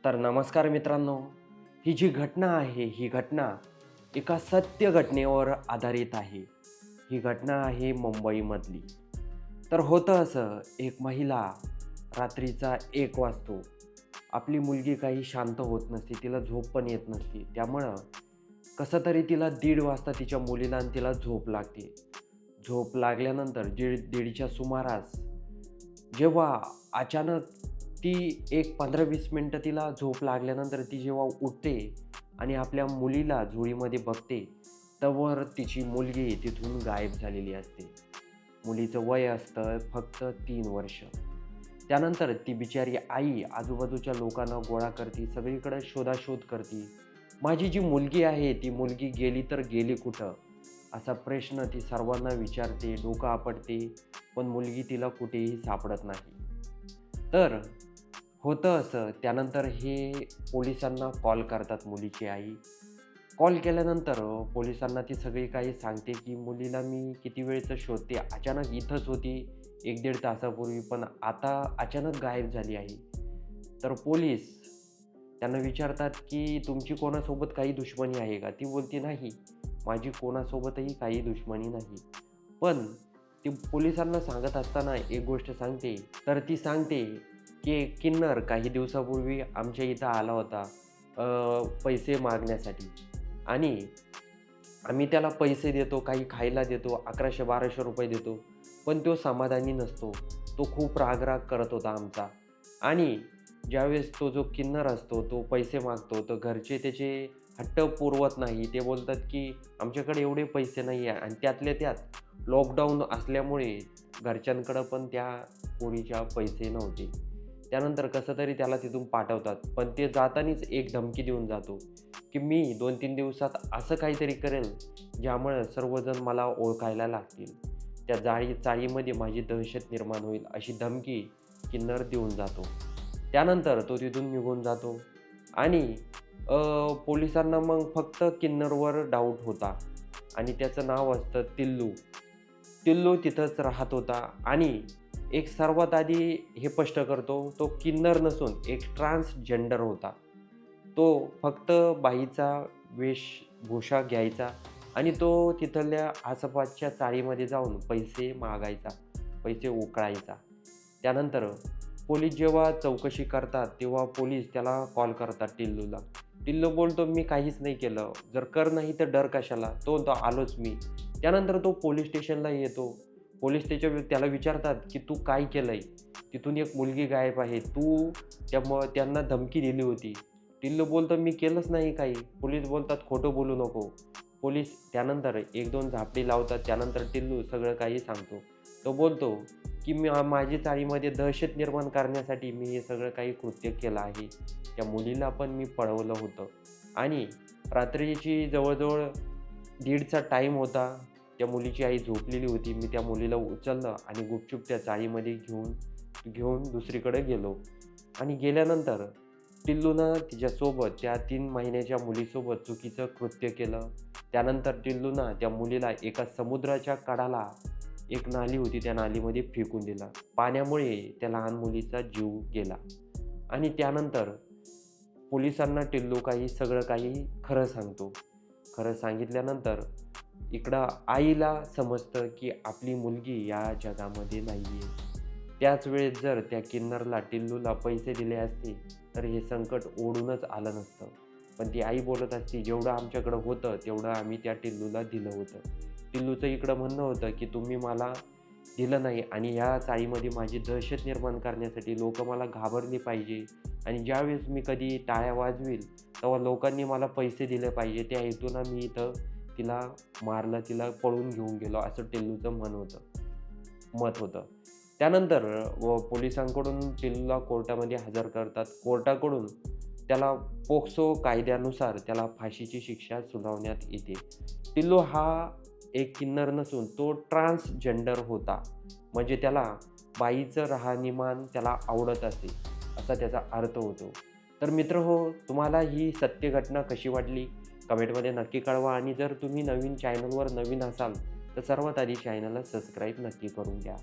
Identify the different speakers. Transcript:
Speaker 1: तर नमस्कार मित्रांनो, ही जी घटना आहे, ही घटना एका सत्य घटनेवर आधारित आहे. ही घटना आहे मुंबईमधली. तर होतं असं, एक महिला रात्रीचा 1 वाजतो. आपली मुलगी काही शांत होत नसते, तिला झोप पण येत नसते. त्यामुळं कसं तरी तिला 1:30 वाजता तिच्या मुलीला आणि तिला झोप लागते. झोप लागल्यानंतर 1:30च्या सुमारास जेव्हा अचानक ती एक 15-20 मिनिटं तिला झोप लागल्यानंतर ती जेव्हा उठते आणि आपल्या मुलीला झोळीमध्ये बघते, तोवर तिची मुलगी तिथून गायब झालेली असते. मुलीचं वय असतं फक्त 3 वर्ष. त्यानंतर ती बिचारी आई आजूबाजूच्या लोकांना गोळा करते, सगळीकडे शोधाशोध करते. माझी जी मुलगी आहे, ती मुलगी गेली तर गेली कुठं? असा प्रश्न ती सर्वांना विचारते, डोकं आपटते, पण मुलगी तिला कुठेही सापडत नाही. तर होतं असं, त्यानंतर हे पोलिसांना कॉल करतात मुलीची आई. कॉल केल्यानंतर पोलिसांना ती सगळी काही सांगते, की मुलीला मी किती वेळचं शोधते. अचानक इथंच होती 1-1.5 तासापूर्वी, पण आता अचानक गायब झाली आहे. तर पोलीस त्यांना विचारतात, की तुमची कोणासोबत काही दुश्मनी आहे का? ती बोलते, "नाही, माझी कोणासोबतही काही दुश्मनी नाही." पण ती पोलिसांना सांगत असताना एक गोष्ट सांगते. तर ती सांगते, की एक किन्नर काही दिवसापूर्वी आमच्या इथं आला होता पैसे मागण्यासाठी आणि आम्ही त्याला पैसे देतो, काही खायला देतो, ₹1100-1200 देतो. पण तो समाधानी नसतो. तो खूप राग-राग करत होता आमचा आणि ज्यावेळेस तो जो किन्नर असतो, तो पैसे मागतो, तर घरचे त्याचे हट्ट पुरवत नाही. ते बोलतात, की आमच्याकडे एवढे पैसे नाही आहे आणि त्यातल्या त्यात लॉकडाऊन असल्यामुळे घरच्यांकडं पण त्या पोरीच्या पैसे नव्हते. त्यानंतर कसं तरी त्याला तिथून पाठवतात. पण ते जातानाच एक धमकी देऊन जातो, की मी 2-3 दिवसात असं काहीतरी करेल, ज्यामुळे सर्वजण मला ओळखायला लागतील. त्या चाळीमध्ये माझी दहशत निर्माण होईल, अशी धमकी किन्नर देऊन जातो. त्यानंतर तो तिथून निघून जातो आणि पोलिसांना मग फक्त किन्नरवर डाऊट होता आणि त्याचं नाव असतं टिल्लू. टिल्लू तिथंच राहत होता आणि एक सर्वात आधी हे स्पष्ट करतो, तो किन्नर नसून एक ट्रान्सजेंडर होता. तो फक्त बाईचा वेशभूषा घ्यायचा आणि तो तिथल्या आसपासच्या चाळीमध्ये जाऊन पैसे मागायचा, पैसे उकळायचा. त्यानंतर पोलीस जेव्हा चौकशी करतात, तेव्हा पोलीस त्याला कॉल करतात टिल्लूला. टिल्लू बोलतो, "मी काहीच नाही केलं. जर कर नाही तर डर कशाला?" तो म्हणतो, "आलोच मी." त्यानंतर तो पोलीस स्टेशनला येतो. पोलीस त्याला विचारतात, की "तू काय केलंय? तिथून एक मुलगी गायब आहे. तू त्यांना धमकी दिली होती." टिल्लू बोलतो, "मी केलंच नाही काही." पोलीस बोलतात, "खोटं बोलू नको." पोलीस त्यानंतर 1-2 झापडी लावतात. त्यानंतर टिल्लू सगळं काही सांगतो. तो बोलतो, की माझी चाळीमध्ये दहशत निर्माण करण्यासाठी मी हे सगळं काही कृत्य केलं आहे. त्या मुलीला पण मी पळवलं होतं आणि रात्रीची जवळ-जवळ 1:30चा टाईम होता. त्या मुलीची आई झोपलेली होती. मी त्या मुलीला उचललं आणि गुपचूप त्या चाळीमध्ये घेऊन घेऊन दुसरीकडे गेलो आणि गेल्यानंतर टिल्लूनं तिच्यासोबत त्या 3 महिन्याच्या मुलीसोबत चुकीचं कृत्य केलं. त्यानंतर टिल्लूनं त्या मुलीला एका समुद्राच्या कडाला एक नाली होती, त्या नालीमध्ये फेकून दिलं. पाण्यामुळे त्या लहान मुलीचा जीव गेला आणि त्यानंतर पोलिसांना टिल्लू सगळं काही खरं सांगतो. खरं सांगितल्यानंतर इकडं आईला समजतं, की आपली मुलगी या जगामध्ये नाही आहे. त्याच वेळेस जर त्या किन्नरला, टिल्लूला पैसे दिले असते, तर हे संकट ओढूनच आलं नसतं. पण ती आई बोलत असते, "जेवढं आमच्याकडं होतं, तेवढं आम्ही त्या टिल्लूला दिलं होतं." टिल्लूचं इकडं म्हणणं होतं, की "तुम्ही मला दिलं नाही आणि ह्या चाळीमध्ये माझी दहशत निर्माण करण्यासाठी लोकं मला घाबरली पाहिजे आणि ज्यावेळेस मी कधी टाळ्या वाजवील, तेव्हा लोकांनी मला पैसे दिले पाहिजे. त्या हेतूनं मी इथं तिला मारलं, तिला पळून घेऊन गेलो." असं टिल्लूचं मत होतं. त्यानंतर पोलिसांकडून टिल्लूला कोर्टामध्ये हजर करतात. कोर्टाकडून त्याला पोक्सो कायद्यानुसार त्याला फाशीची शिक्षा सुनावण्यात येते. टिल्लू हा एक किन्नर नसून तो ट्रान्सजेंडर होता. म्हणजे त्याला बाईचं राहणीमान त्याला आवडत असे, असा त्याचा अर्थ होतो. तर मित्रहो, तुम्हाला ही सत्य घटना कशी वाटली? कमेंटमध्ये नक्की कळवा आणि जर तुम्ही चॅनलवर नवीन असाल, तर सर्वात आधी चॅनलला सबस्क्राईब नक्की करून घ्या.